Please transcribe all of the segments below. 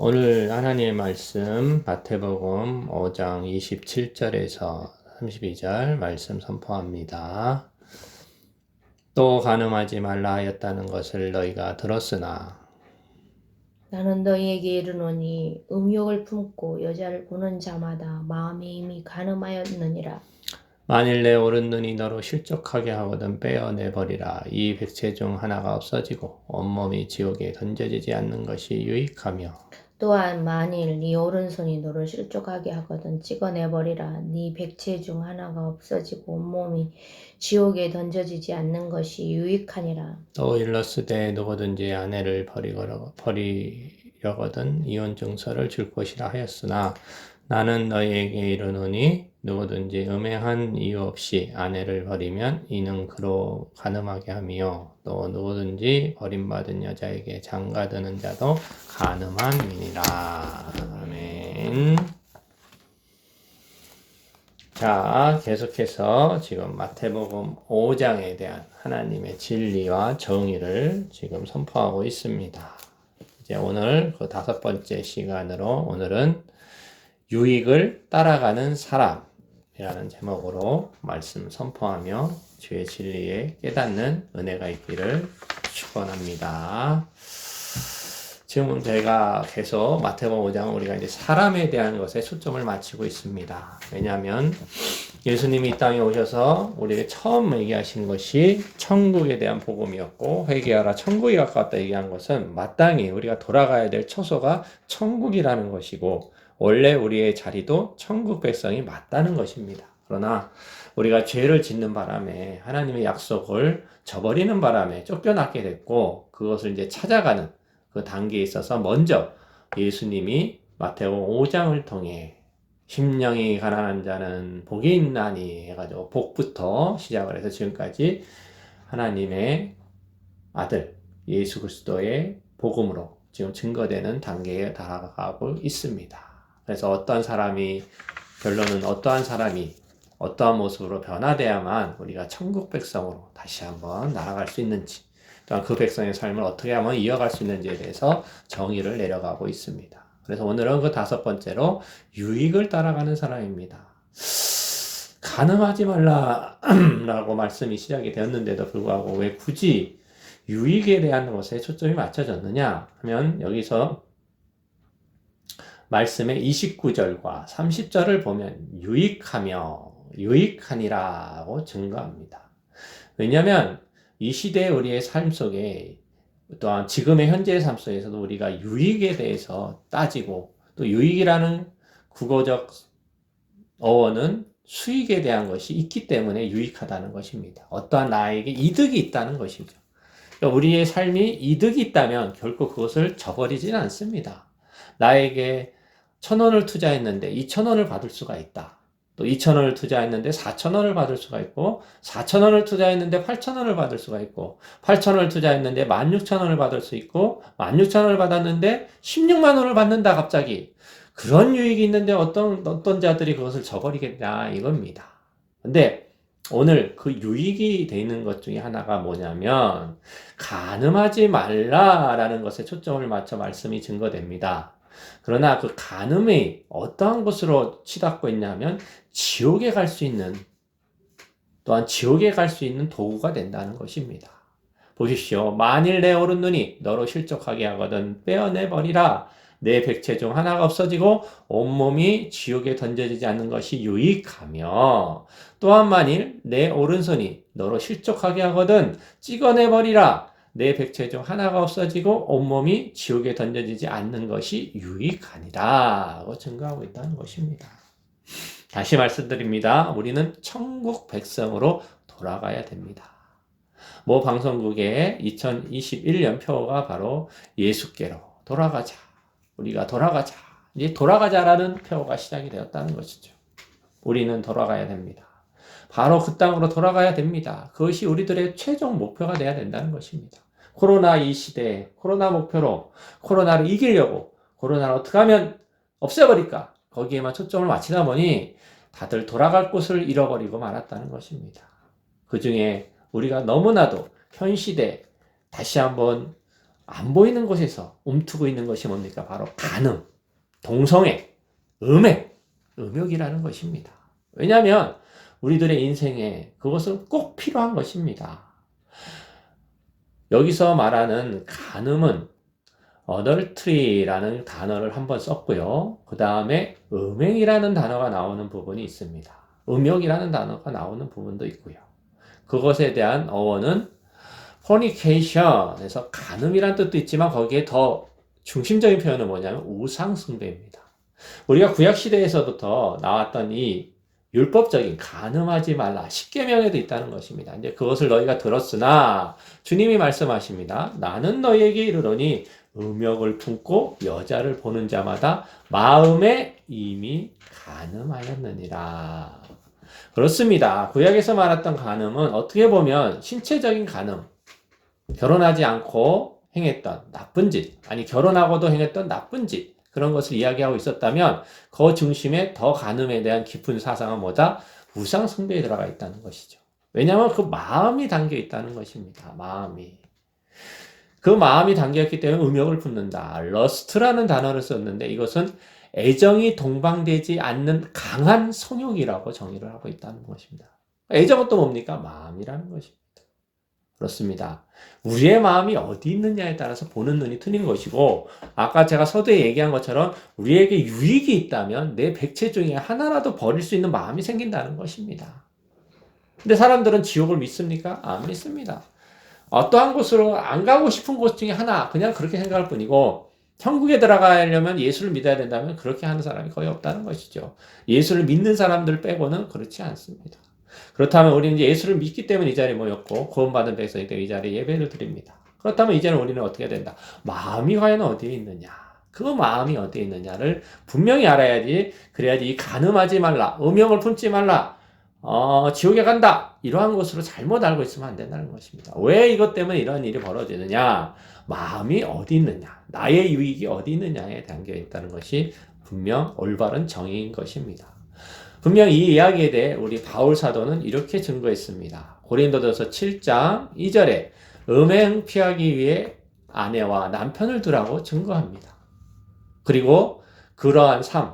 오늘 하나님의 말씀 마태복음 5장 27절에서 32절 말씀 선포합니다. 또 간음하지 말라 하였다는 것을 너희가 들었으나 나는 너희에게 이르노니 음욕을 품고 여자를 보는 자마다 마음이 이미 간음하였느니라. 만일 내 오른 눈이 너로 실족하게 하거든 빼어내버리라. 이 백체 중 하나가 없어지고 온몸이 지옥에 던져지지 않는 것이 유익하며 또한 만일 네 오른손이 너를 실족하게 하거든 찍어내버리라. 네 백체 중 하나가 없어지고 온몸이 지옥에 던져지지 않는 것이 유익하니라. 또 일러스되 누구든지 아내를 버리려거든 이혼 증서를 줄 것이라 하였으나 나는 너희에게 이르노니 누구든지 음행한 이유 없이 아내를 버리면 이는 그로 간음하게 하며 또 누구든지 버림받은 여자에게 장가드는 자도 간음함이니라. 아멘. 자, 계속해서 지금 마태복음 5장에 대한 하나님의 진리와 정의를 지금 선포하고 있습니다. 이제 오늘 그 5번째 시간으로 오늘은 유익을 따라가는 사람이라는 제목으로 말씀 선포하며 주의 진리에 깨닫는 은혜가 있기를 축원합니다. 지금 저희가 계속 마태복음 5장은 우리가 이제 사람에 대한 것에 초점을 맞추고 있습니다. 왜냐하면 예수님이 이 땅에 오셔서 우리에게 처음 얘기하신 것이 천국에 대한 복음이었고 회개하라 천국이 가까웠다 얘기한 것은 마땅히 우리가 돌아가야 될 처소가 천국이라는 것이고 원래 우리의 자리도 천국 백성이 맞다는 것입니다. 그러나 우리가 죄를 짓는 바람에 하나님의 약속을 저버리는 바람에 쫓겨나게 됐고 그것을 이제 찾아가는 그 단계에 있어서 먼저 예수님이 마태복음 5장을 통해 심령이 가난한 자는 복이 있나니 해가지고 복부터 시작을 해서 지금까지 하나님의 아들 예수 그리스도의 복음으로 지금 증거되는 단계에 다가가고 있습니다. 그래서 어떠한 사람이 결론은 어떠한 사람이 어떠한 모습으로 변화돼야만 우리가 천국 백성으로 다시 한번 나아갈 수 있는지 또한 그 백성의 삶을 어떻게 하면 이어갈 수 있는지에 대해서 정의를 내려가고 있습니다. 그래서 오늘은 그 5번째로 유익을 따라가는 사람입니다. 간음하지 말라라고 말씀이 시작이 되었는데도 불구하고 왜 굳이 유익에 대한 것에 초점이 맞춰졌느냐 하면 여기서 말씀의 29절과 30절을 보면 유익하며 유익하니라고 증거합니다. 왜냐하면 이 시대의 우리의 삶 속에 또한 지금의 현재의 삶 속에서도 우리가 유익에 대해서 따지고 또 유익이라는 국어적 어원은 수익에 대한 것이 있기 때문에 유익하다는 것입니다. 어떠한 나에게 이득이 있다는 것이죠. 그러니까 우리의 삶이 이득이 있다면 결코 그것을 저버리지는 않습니다. 나에게 1,000원을 투자했는데 2,000원을 받을 수가 있다. 또 2,000원을 투자했는데 4,000원을 받을 수가 있고 4,000원을 투자했는데 8,000원을 받을 수가 있고 8,000원을 투자했는데 16,000원을 받을 수 있고 16,000원을 받았는데 16만 원을 받는다 갑자기. 그런 유익이 있는데 어떤 자들이 그것을 저버리겠냐 이겁니다. 근데 오늘 그 유익이 되는 것 중에 하나가 뭐냐면 간음하지 말라라는 것에 초점을 맞춰 말씀이 증거됩니다. 그러나 그 간음이 어떠한 것으로 치닫고 있냐면 지옥에 갈 수 있는 또한 지옥에 갈 수 있는 도구가 된다는 것입니다. 보십시오. 만일 내 오른 눈이 너로 실족하게 하거든 빼어내버리라. 내 백체 중 하나가 없어지고 온몸이 지옥에 던져지지 않는 것이 유익하며 또한 만일 내 오른손이 너로 실족하게 하거든 찍어내버리라. 내 백체 중 하나가 없어지고 온몸이 지옥에 던져지지 않는 것이 유익하니라 하고 증거하고 있다는 것입니다. 다시 말씀드립니다. 우리는 천국 백성으로 돌아가야 됩니다. 모 방송국의 2021년 표어가 바로 예수께로 돌아가자. 우리가 돌아가자. 이제 돌아가자라는 표어가 시작이 되었다는 것이죠. 우리는 돌아가야 됩니다. 바로 그 땅으로 돌아가야 됩니다. 그것이 우리들의 최종 목표가 되어야 된다는 것입니다. 코로나 이 시대에 코로나 목표로 코로나를 이기려고 코로나를 어떻게 하면 없애버릴까? 거기에만 초점을 맞추다 보니 다들 돌아갈 곳을 잃어버리고 말았다는 것입니다. 그 중에 우리가 너무나도 현 시대 다시 한번 안 보이는 곳에서 움트고 있는 것이 뭡니까? 바로 간음, 동성애, 음욕이라는 것입니다. 왜냐하면 우리들의 인생에 그것은 꼭 필요한 것입니다. 여기서 말하는 간음은 adultery라는 단어를 한번 썼고요. 그 다음에 음행이라는 단어가 나오는 부분이 있습니다. 음욕이라는 단어가 나오는 부분도 있고요. 그것에 대한 어원은 fornication에서 간음이라는 뜻도 있지만 거기에 더 중심적인 표현은 뭐냐면 우상숭배입니다. 우리가 구약시대에서부터 나왔던 이 율법적인 간음하지 말라 10계명에도 있다는 것입니다. 이제 그것을 너희가 들었으나 주님이 말씀하십니다. 나는 너희에게 이르노니 음욕을 품고 여자를 보는 자마다 마음에 이미 간음하였느니라. 그렇습니다. 구약에서 말했던 간음은 어떻게 보면 신체적인 간음, 결혼하지 않고 행했던 나쁜 짓, 아니 결혼하고도 행했던 나쁜 짓, 그런 것을 이야기하고 있었다면 그 중심에 더 간음에 대한 깊은 사상은 뭐다? 우상 숭배에 들어가 있다는 것이죠. 왜냐하면 그 마음이 담겨 있다는 것입니다. 마음이. 그 마음이 담겼기 때문에 음욕을 품는다. 러스트라는 단어를 썼는데 이것은 애정이 동방되지 않는 강한 성욕이라고 정의를 하고 있다는 것입니다. 애정은 또 뭡니까? 마음이라는 것입니다. 그렇습니다. 우리의 마음이 어디 있느냐에 따라서 보는 눈이 틀린 것이고, 아까 제가 서두에 얘기한 것처럼 우리에게 유익이 있다면 내 백체 중에 하나라도 버릴 수 있는 마음이 생긴다는 것입니다. 근데 사람들은 지옥을 믿습니까? 안 믿습니다. 어떠한 곳으로 안 가고 싶은 곳 중에 하나, 그냥 그렇게 생각할 뿐이고, 천국에 들어가려면 예수를 믿어야 된다면 그렇게 하는 사람이 거의 없다는 것이죠. 예수를 믿는 사람들 빼고는 그렇지 않습니다. 그렇다면 우리는 이제 예수를 믿기 때문에 이 자리에 모였고 구원받은 백성이기 때문에 이 자리에 예배를 드립니다. 그렇다면 이제는 우리는 어떻게 된다? 마음이 과연 어디에 있느냐? 그 마음이 어디에 있느냐를 분명히 알아야지. 그래야지 이 간음하지 말라, 음욕을 품지 말라, 지옥에 간다, 이러한 것으로 잘못 알고 있으면 안 된다는 것입니다. 왜 이것 때문에 이런 일이 벌어지느냐? 마음이 어디 있느냐, 나의 유익이 어디 있느냐에 담겨 있다는 것이 분명 올바른 정의인 것입니다. 분명 이 이야기에 대해 우리 바울 사도는 이렇게 증거했습니다. 고린도전서 7장 2절에 음행 피하기 위해 아내와 남편을 두라고 증거합니다. 그리고 그러한 삶,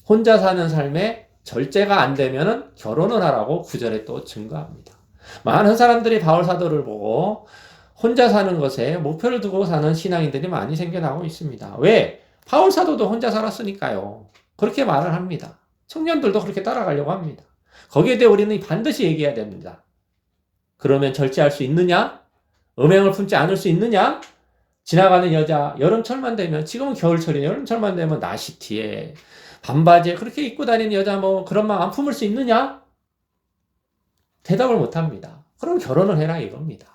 혼자 사는 삶에 절제가 안 되면 결혼을 하라고 9절에 또 증거합니다. 많은 사람들이 바울 사도를 보고 혼자 사는 것에 목표를 두고 사는 신앙인들이 많이 생겨나고 있습니다. 왜? 바울 사도도 혼자 살았으니까요. 그렇게 말을 합니다. 청년들도 그렇게 따라가려고 합니다. 거기에 대해 우리는 반드시 얘기해야 됩니다. 그러면 절제할 수 있느냐? 음행을 품지 않을 수 있느냐? 지나가는 여자 여름철만 되면, 지금은 겨울철이에요. 여름철만 되면 나시티에 반바지에 그렇게 입고 다니는 여자 뭐 그런 마음 안 품을 수 있느냐? 대답을 못합니다. 그럼 결혼을 해라 이겁니다.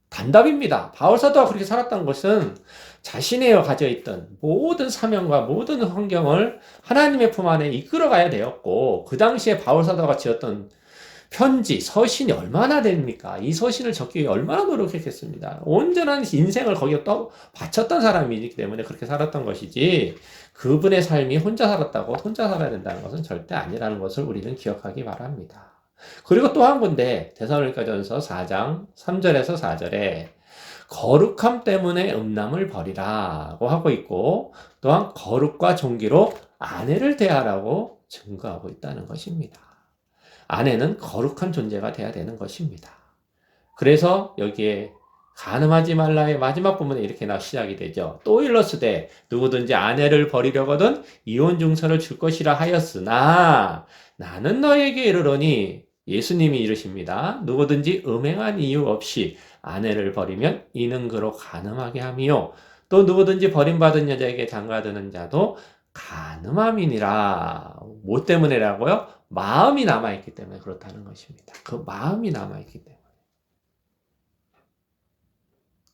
단답입니다. 바울 사도가 그렇게 살았던 것은 자신이 가져 있던 모든 사명과 모든 환경을 하나님의 품 안에 이끌어가야 되었고, 그 당시에 바울 사도가 지었던 편지, 서신이 얼마나 됩니까? 이 서신을 적기 위해 얼마나 노력했겠습니다. 온전한 인생을 거기에 또 바쳤던 사람이기 때문에 그렇게 살았던 것이지, 그분의 삶이 혼자 살았다고 혼자 살아야 된다는 것은 절대 아니라는 것을 우리는 기억하기 바랍니다. 그리고 또 한 군데 데살로니가전서 4장 3절에서 4절에 거룩함 때문에 음란을 버리라고 하고 있고, 또한 거룩과 존귀로 아내를 대하라고 증거하고 있다는 것입니다. 아내는 거룩한 존재가 돼야 되는 것입니다. 그래서 여기에 간음하지 말라의 마지막 부분에 이렇게 시작이 되죠. 또 일러스되 누구든지 아내를 버리려거든 이혼 증서를 줄 것이라 하였으나 나는 너에게 이르노니, 예수님이 이르십니다. 누구든지 음행한 이유 없이 아내를 버리면 이는 그로 간음하게 함이요, 또 누구든지 버림받은 여자에게 장가드는 자도 간음함이니라. 뭐 때문에라고요? 마음이 남아있기 때문에 그렇다는 것입니다. 그 마음이 남아있기 때문에.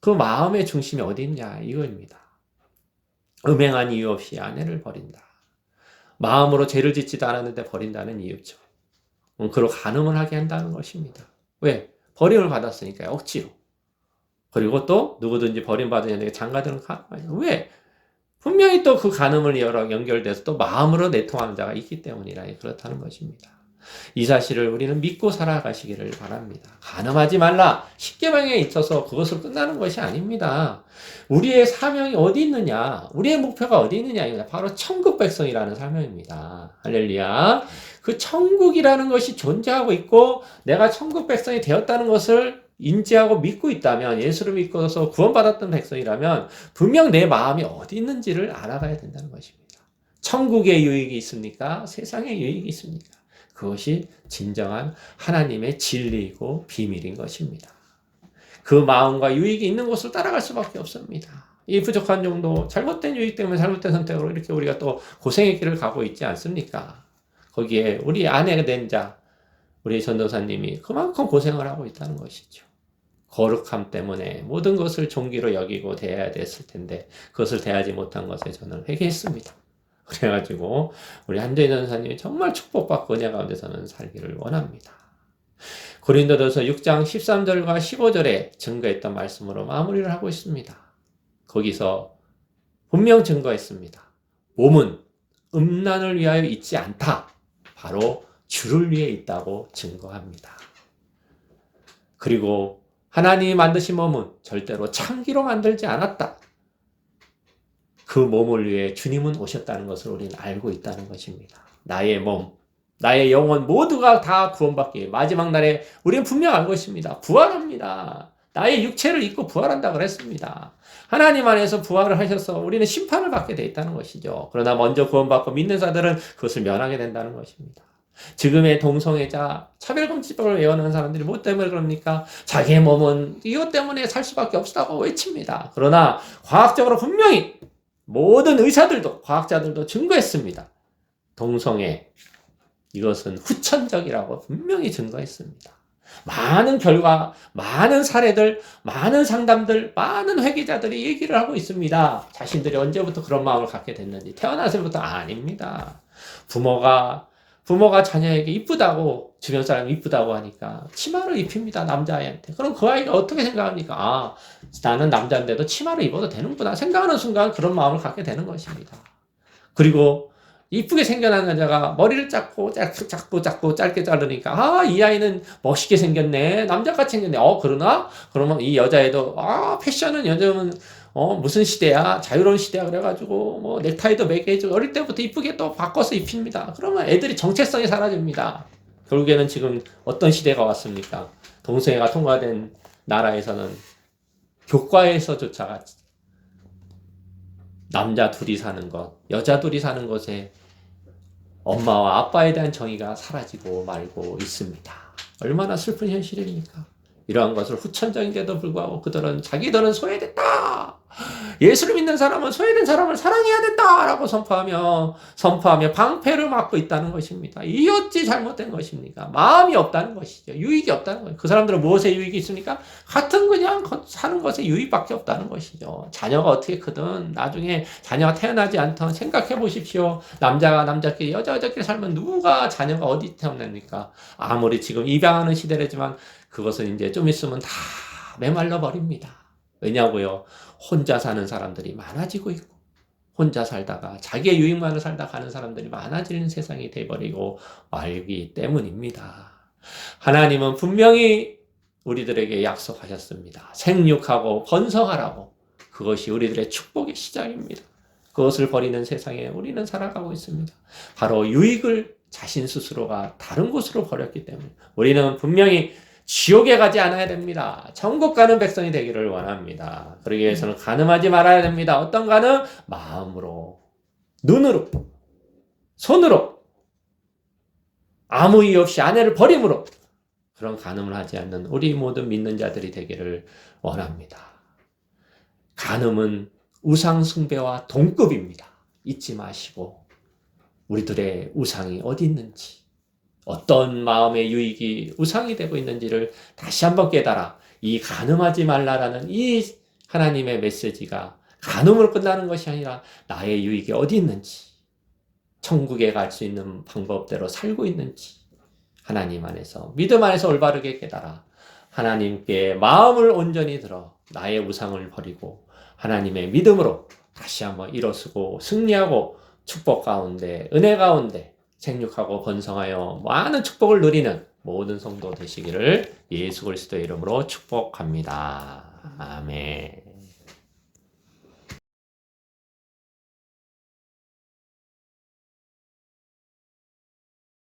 그 마음의 중심이 어디 있냐 이거입니다. 음행한 이유 없이 아내를 버린다. 마음으로 죄를 짓지도 않았는데 버린다는 이유죠. 그로 간음을 하게 한다는 것입니다. 왜? 버림을 받았으니까요. 억지로. 그리고 또 누구든지 버림받은 자에게 장가드는 간음하죠. 왜? 분명히 또 그 간음을 연결돼서 또 마음으로 내통하는 자가 있기 때문이라 그렇다는 것입니다. 이 사실을 우리는 믿고 살아가시기를 바랍니다. 간음하지 말라. 10계명에 있어서 그것으로 끝나는 것이 아닙니다. 우리의 사명이 어디 있느냐? 우리의 목표가 어디 있느냐? 바로 천국 백성이라는 사명입니다. 할렐루야. 그 천국이라는 것이 존재하고 있고 내가 천국 백성이 되었다는 것을 인지하고 믿고 있다면, 예수를 믿고서 구원받았던 백성이라면 분명 내 마음이 어디 있는지를 알아가야 된다는 것입니다. 천국의 유익이 있습니까? 세상의 유익이 있습니까? 그것이 진정한 하나님의 진리이고 비밀인 것입니다. 그 마음과 유익이 있는 곳을 따라갈 수밖에 없습니다. 이 부족한 정도, 잘못된 유익 때문에 잘못된 선택으로 이렇게 우리가 또 고생의 길을 가고 있지 않습니까? 거기에 우리 아내가 된 자, 우리 전도사님이 그만큼 고생을 하고 있다는 것이죠. 거룩함 때문에 모든 것을 종기로 여기고 대해야 됐을 텐데 그것을 대하지 못한 것에 저는 회개했습니다. 그래가지고 우리 한재희 전사님이 정말 축복받고 은혜 가운데서는 살기를 원합니다. 고린도전서 6장 13절과 15절에 증거했던 말씀으로 마무리를 하고 있습니다. 거기서 분명 증거했습니다. 몸은 음란을 위하여 있지 않다. 바로 주를 위해 있다고 증거합니다. 그리고 하나님이 만드신 몸은 절대로 창기로 만들지 않았다. 그 몸을 위해 주님은 오셨다는 것을 우리는 알고 있다는 것입니다. 나의 몸, 나의 영혼 모두가 다 구원받기 마지막 날에 우리는 분명 알 것입니다. 부활합니다. 나의 육체를 입고 부활한다 그랬습니다. 하나님 안에서 부활을 하셔서 우리는 심판을 받게 돼 있다는 것이죠. 그러나 먼저 구원받고 믿는 자들은 그것을 면하게 된다는 것입니다. 지금의 동성애자, 차별금지법을 외워놓은 사람들이 뭐 때문에 그럽니까? 자기의 몸은 이것 때문에 살 수밖에 없다고 외칩니다. 그러나 과학적으로 분명히 모든 의사들도 과학자들도 증거했습니다. 동성애, 이것은 후천적이라고 분명히 증거했습니다. 많은 결과, 많은 사례들, 많은 상담들, 많은 회계자들이 얘기를 하고 있습니다. 자신들이 언제부터 그런 마음을 갖게 됐는지. 태어나서부터 아닙니다. 부모가 자녀에게 이쁘다고, 주변 사람이 이쁘다고 하니까 치마를 입힙니다. 남자아이한테. 그럼 그 아이가 어떻게 생각합니까? 나는 남자인데도 치마를 입어도 되는구나 생각하는 순간 그런 마음을 갖게 되는 것입니다. 그리고 이쁘게 생겨난 여자가 머리를 짧고 짧게 자르니까 이 아이는 멋있게 생겼네. 남자같이 생겼네. 그러나? 그러면 이 여자애도 패션은 요즘은 무슨 시대야? 자유로운 시대야. 그래가지고 뭐 넥타이도 매게 해주고 어릴 때부터 이쁘게 또 바꿔서 입힙니다. 그러면 애들이 정체성이 사라집니다. 결국에는 지금 어떤 시대가 왔습니까? 동성애가 통과된 나라에서는 교과에서조차 남자 둘이 사는 것, 여자 둘이 사는 것에 엄마와 아빠에 대한 정의가 사라지고 말고 있습니다. 얼마나 슬픈 현실입니까? 이러한 것을 후천적인데도 불구하고 그들은 자기들은 소외됐다. 예수를 믿는 사람은 소외된 사람을 사랑해야 된다라고 선포하며 방패를 맞고 있다는 것입니다. 이 어찌 잘못된 것입니까? 마음이 없다는 것이죠. 유익이 없다는 거예요. 그 사람들은 무엇에 유익이 있습니까? 같은 그냥 사는 것에 유익밖에 없다는 것이죠. 자녀가 어떻게 크든 나중에 자녀가 태어나지 않던 생각해 보십시오. 남자가 남자끼리 여자끼리 살면 누가 자녀가 어디 태어납니까? 아무리 지금 입양하는 시대라지만 그것은 이제 좀 있으면 다 메말라 버립니다. 왜냐고요? 혼자 사는 사람들이 많아지고 있고 혼자 살다가 자기의 유익만을 살다 가는 사람들이 많아지는 세상이 돼버리고 말기 때문입니다. 하나님은 분명히 우리들에게 약속하셨습니다. 생육하고 번성하라고. 그것이 우리들의 축복의 시작입니다. 그것을 버리는 세상에 우리는 살아가고 있습니다. 바로 유익을 자신 스스로가 다른 곳으로 버렸기 때문에 우리는 분명히 지옥에 가지 않아야 됩니다. 천국 가는 백성이 되기를 원합니다. 그러기 위해서는 간음하지 말아야 됩니다. 어떤 간음? 마음으로, 눈으로, 손으로, 아무 이유 없이 아내를 버림으로 그런 간음을 하지 않는 우리 모든 믿는 자들이 되기를 원합니다. 간음은 우상 숭배와 동급입니다. 잊지 마시고 우리들의 우상이 어디 있는지 어떤 마음의 유익이 우상이 되고 있는지를 다시 한번 깨달아 이 간음하지 말라라는 이 하나님의 메시지가 간음으로 끝나는 것이 아니라 나의 유익이 어디 있는지 천국에 갈 수 있는 방법대로 살고 있는지 하나님 안에서 믿음 안에서 올바르게 깨달아 하나님께 마음을 온전히 들어 나의 우상을 버리고 하나님의 믿음으로 다시 한번 일어서고 승리하고 축복 가운데 은혜 가운데 생육하고 번성하여 많은 축복을 누리는 모든 성도 되시기를 예수 그리스도의 이름으로 축복합니다. 아멘.